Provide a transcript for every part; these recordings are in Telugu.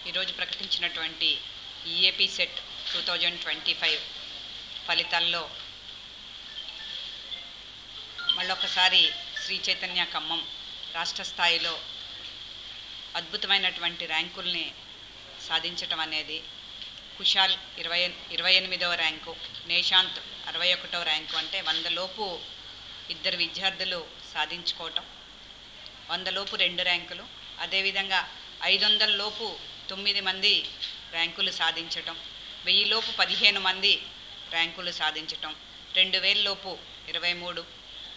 ఈరోజు ప్రకటించినటువంటి ఈఏపీ సెట్ 2025 ఫలితాల్లో మళ్ళొకసారి శ్రీ చైతన్య ఖమ్మం రాష్ట్ర స్థాయిలో అద్భుతమైనటువంటి ర్యాంకుల్ని సాధించటం అనేది, కుషాల్ 28వ ర్యాంకు, నిశాంత్ 61వ ర్యాంకు, అంటే 100 లోపు ఇద్దరు విద్యార్థులు సాధించుకోవటం, 100 లోపు 2 ర్యాంకులు, అదేవిధంగా 500 లోపు 9 మంది ర్యాంకులు సాధించటం, 1000 లోపు 15 మంది ర్యాంకులు సాధించటం, 2000 లోపు 23,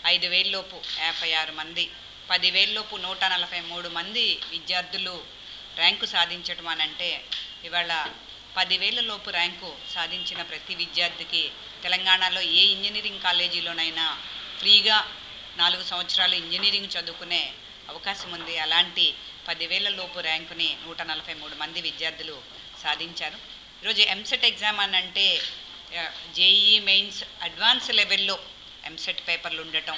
5000 లోపు 56 మంది, 10,000 లోపు 143 మంది విద్యార్థులు ర్యాంకు సాధించటం అని అంటే, ఇవాళ 10,000 లోపు ర్యాంకు సాధించిన ప్రతి విద్యార్థికి తెలంగాణలో ఏ ఇంజనీరింగ్ కాలేజీలోనైనా ఫ్రీగా 4 సంవత్సరాలు ఇంజనీరింగ్ చదువుకునే అవకాశం ఉంది. అలాంటి 10,000 లోపు ర్యాంకుని 143 మంది విద్యార్థులు సాధించారు. ఈరోజు ఎంసెట్ ఎగ్జామ్ అని అంటే జేఈఈ మెయిన్స్ అడ్వాన్స్ లెవెల్లో ఎంసెట్ పేపర్లు ఉండటం,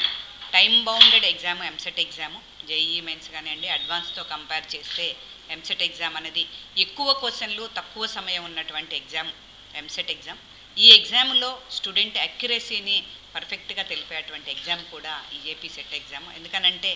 time bounded exam EAMCET exam, JEE mains కానివ్వండి అడ్వాన్స్తో కంపేర్ చేస్తే ఎంసెట్ ఎగ్జామ్ అనేది ఎక్కువ క్వశ్చన్లు తక్కువ సమయం ఉన్నటువంటి ఎగ్జామ్ ఎంసెట్ ఎగ్జామ్. ఈ ఎగ్జామ్లో స్టూడెంట్ అక్యురసీని పర్ఫెక్ట్గా తెలిపేటువంటి ఎగ్జామ్ కూడా ఈ ఏపీ సెట్ ఎగ్జామ్. ఎందుకనంటే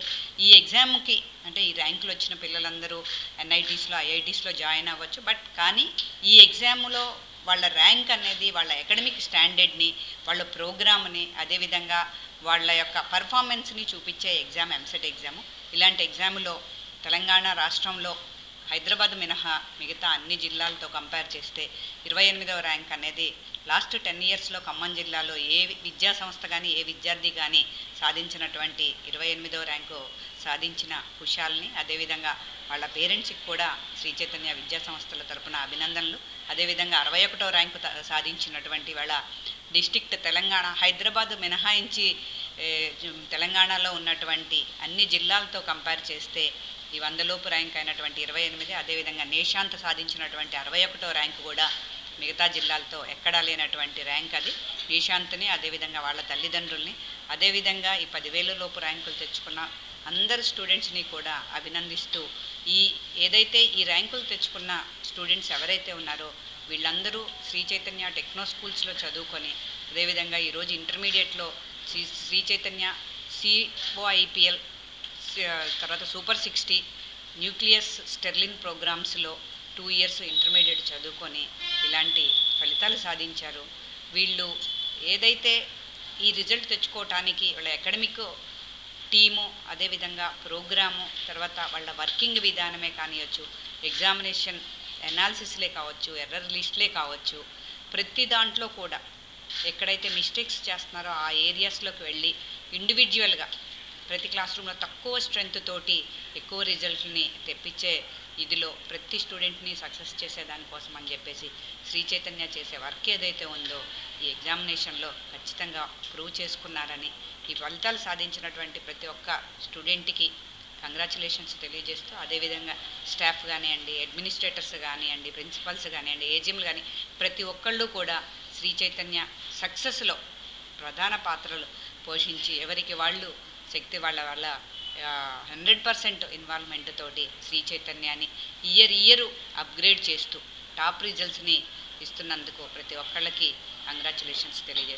ఈ ఎగ్జామ్కి అంటే ఈ ర్యాంకులు వచ్చిన పిల్లలందరూ ఎన్ఐటీస్లో ఐఐటీస్లో జాయిన్ అవ్వచ్చు, బట్ కానీ ఈ ఎగ్జామ్లో వాళ్ళ ర్యాంక్ అనేది వాళ్ళ అకాడమిక్ స్టాండర్డ్ని, వాళ్ళ ప్రోగ్రామ్ని, అదేవిధంగా వాళ్ళ యొక్క పర్ఫార్మెన్స్ని చూపించే ఎగ్జామ్ ఎంసెట్ ఎగ్జాము. ఇలాంటి ఎగ్జామ్లో తెలంగాణ రాష్ట్రంలో హైదరాబాద్ మినహా మిగతా అన్ని జిల్లాలతో కంపేర్ చేస్తే 28వ ర్యాంక్ అనేది లాస్ట్ 10 ఇయర్స్లో ఖమ్మం జిల్లాలో ఏ విద్యా సంస్థ కానీ ఏ విద్యార్థి కానీ సాధించినటువంటి 28వ ర్యాంకు సాధించిన కుషాల్ని, అదేవిధంగా వాళ్ళ పేరెంట్స్కి కూడా శ్రీ చైతన్య విద్యా సంస్థల తరపున అభినందనలు. అదేవిధంగా 61వ ర్యాంకు సాధించినటువంటి వాళ్ళ డిస్ట్రిక్ట్ తెలంగాణ హైదరాబాద్ మినహాయించి తెలంగాణలో ఉన్నటువంటి అన్ని జిల్లాలతో కంపేర్ చేస్తే ఈ 100 లోపు ర్యాంక్ అయినటువంటి 28, అదేవిధంగా నిశాంత్ సాధించినటువంటి 61వ ర్యాంకు కూడా మిగతా జిల్లాలతో ఎక్కడా లేనటువంటి ర్యాంక్ అది. నిశాంత్ని, అదేవిధంగా వాళ్ళ తల్లిదండ్రుల్ని, అదేవిధంగా ఈ 10,000 లోపు ర్యాంకులు తెచ్చుకున్న అందరు స్టూడెంట్స్ని కూడా అభినందిస్తూ, ఏదైతే ఈ ర్యాంకులు తెచ్చుకున్న స్టూడెంట్స్ ఎవరైతే ఉన్నారో వీళ్ళందరూ శ్రీ చైతన్య టెక్నో స్కూల్స్లో చదువుకొని, అదేవిధంగా ఈరోజు ఇంటర్మీడియట్లో శ్రీ చైతన్య COIPL తర్వాత సూపర్ 60 న్యూక్లియస్ స్టెర్లిన్ ప్రోగ్రామ్స్లో 2 ఇయర్స్ ఇంటర్మీడియట్ చదువుకొని ఇలాంటి ఫలితాలు సాధించారు. వీళ్ళు ఏదైతే ఈ రిజల్ట్ తెచ్చుకోవటానికి వాళ్ళ అకాడమిక్ టీము, అదేవిధంగా ప్రోగ్రాము, తర్వాత వాళ్ళ వర్కింగ్ విధానమే కానివచ్చు, ఎగ్జామినేషన్ అనాలిసిస్లే కావచ్చు, ఎర్రర్ లిస్ట్లే కావచ్చు, ప్రతి దాంట్లో కూడా ఎక్కడైతే మిస్టేక్స్ చేస్తున్నారో ఆ ఏరియాస్లోకి వెళ్ళి ఇండివిజువల్గా ప్రతి క్లాస్ రూమ్లో తక్కువ స్ట్రెంగ్త్ తోటి ఎక్కువ రిజల్ట్ని తెప్పించే ఇదిలో ప్రతి స్టూడెంట్ని సక్సెస్ చేసేదానికోసం అని చెప్పేసి శ్రీ చైతన్య చేసే వర్క్ ఏదైతే ఉందో ఈ ఎగ్జామినేషన్లో ఖచ్చితంగా ప్రూవ్ చేసుకున్నారని, ఈ ఫలితాలు సాధించినటువంటి ప్రతి ఒక్క స్టూడెంట్కి కంగ్రాచులేషన్స్ తెలియజేస్తూ, అదేవిధంగా స్టాఫ్ కానివ్వండి, అడ్మినిస్ట్రేటర్స్ కానివ్వండి, ప్రిన్సిపల్స్ కానివ్వండి, ఏజీఎంలు కానీ ప్రతి ఒక్కళ్ళు కూడా శ్రీ చైతన్య సక్సెస్లో ప్రధాన పాత్రలు పోషించి ఎవరికి వాళ్ళు శక్తి వాళ్ళ 100% ఇన్వాల్వ్మెంట్ తోటి శ్రీ చైతన్యాన్ని ఇయర్ అప్గ్రేడ్ చేస్తూ టాప్ రిజల్ట్స్ని ఇస్తున్నందుకు ప్రతి ఒక్కళ్ళకి కంగ్రాచులేషన్స్ తెలియజేస్తాను.